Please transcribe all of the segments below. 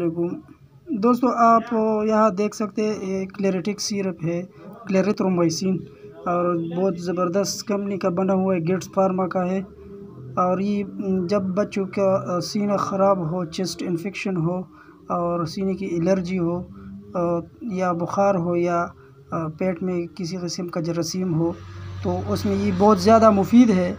वालेकुम दोस्तों, आप यहाँ देख सकते हैं ये क्लेरिटिक सिरप है, क्लेरिथ्रोमाइसिन, और बहुत ज़बरदस्त कंपनी का बना हुआ है, गेट्स फार्मा का है। और ये जब बच्चों का सीना ख़राब हो, चेस्ट इन्फेक्शन हो और सीने की एलर्जी हो या बुखार हो या पेट में किसी किस्म का जरासीम हो, तो उसमें ये बहुत ज़्यादा मुफीद है।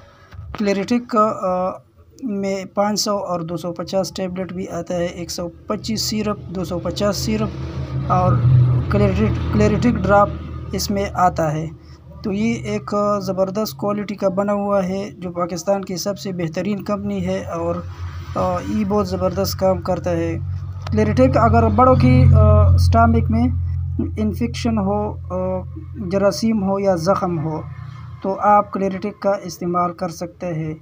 क्लेरिटिक का में 500 और 250 टैबलेट भी आता है, 125 सिरप, 250 सिरप और क्लेरिटिक ड्राप इसमें आता है। तो ये एक ज़बरदस्त क्वालिटी का बना हुआ है जो पाकिस्तान की सबसे बेहतरीन कंपनी है और ये बहुत ज़बरदस्त काम करता है। क्लेरिटिक अगर बड़ों की स्टमक में इन्फेक्शन हो, जरासीम हो या ज़ख़म हो, तो आप क्लेरिटिक का इस्तेमाल कर सकते हैं।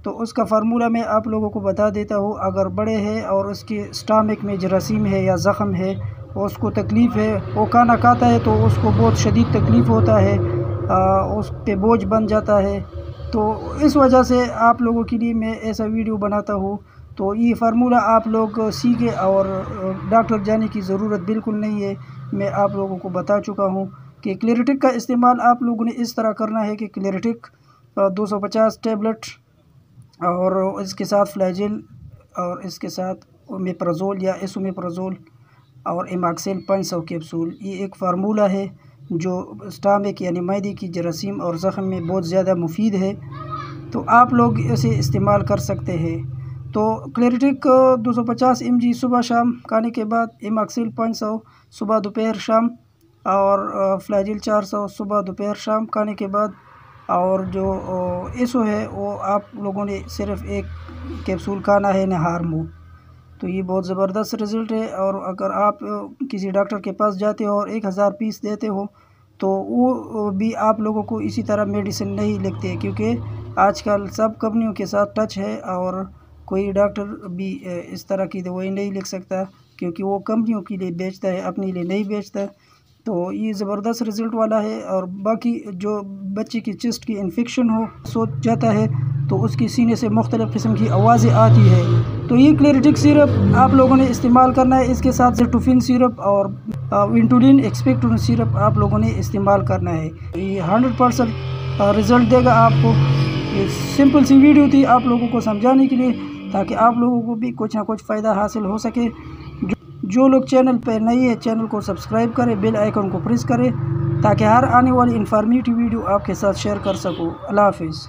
तो उसका फार्मूला मैं आप लोगों को बता देता हूँ। अगर बड़े हैं और उसके स्टमक में जरासीम है या ज़ख़म है, उसको तकलीफ़ है, वो खाना खाता है तो उसको बहुत शदीद तकलीफ़ होता है, उस पे बोझ बन जाता है। तो इस वजह से आप लोगों के लिए मैं ऐसा वीडियो बनाता हूँ। तो ये फार्मूला आप लोग सीखें और डॉक्टर जाने की ज़रूरत बिल्कुल नहीं है। मैं आप लोगों को बता चुका हूँ कि क्लेरिटिक का इस्तेमाल आप लोगों ने इस तरह करना है कि क्लेरिटिक 250 टैबलेट और इसके साथ फ्लैजिल और इसके साथ ओमेप्राज़ोल या एसोमेप्राज़ोल और एमॉक्सिल 500 कैप्सूल। ये एक फार्मूला है जो स्टमक यानी मैदे की जरासीम और ज़ख़म में बहुत ज़्यादा मुफीद है। तो आप लोग इसे इस्तेमाल कर सकते हैं। तो क्लेरिटिक 250 mg सुबह शाम खाने के बाद, एमॉक्सिल 500 सुबह दोपहर शाम और फ्लैजिल 400 सुबह दोपहर शाम खाने के बाद, और जो एसो है वो आप लोगों ने सिर्फ़ एक कैप्सूल खाना है नहार मुँह। तो ये बहुत ज़बरदस्त रिज़ल्ट है। और अगर आप किसी डॉक्टर के पास जाते हो और 1000 पीस देते हो तो वो भी आप लोगों को इसी तरह मेडिसिन नहीं लिखते, क्योंकि आजकल सब कंपनियों के साथ टच है और कोई डॉक्टर भी इस तरह की दवाई नहीं लिख सकता, क्योंकि वो कंपनियों के लिए बेचता है, अपने लिए नहीं बेचता। तो ये ज़बरदस्त रिज़ल्ट वाला है। और बाकी जो बच्चे की चेस्ट की इन्फेक्शन हो, सो जाता है तो उसकी सीने से मुख्तलिफ़ किस्म की आवाज़ें आती है, तो ये क्लेरिटिक सिरप आप लोगों ने इस्तेमाल करना है। इसके साथ सेटोफिन सिरप और विंटुलिन एक्सपेक्टोरेंट सिरप आप लोगों ने इस्तेमाल करना है। ये 100% रिज़ल्ट देगा आपको। ये सिंपल सी वीडियो थी आप लोगों को समझाने के लिए, ताकि आप लोगों को भी कुछ ना कुछ फ़ायदा हासिल हो सके। जो लोग चैनल पर नए हैं, चैनल को सब्सक्राइब करें, बेल आइकन को प्रेस करें, ताकि हर आने वाली इन्फॉर्मेटिव वीडियो आपके साथ शेयर कर सकूँ। अल्लाह हाफिज़।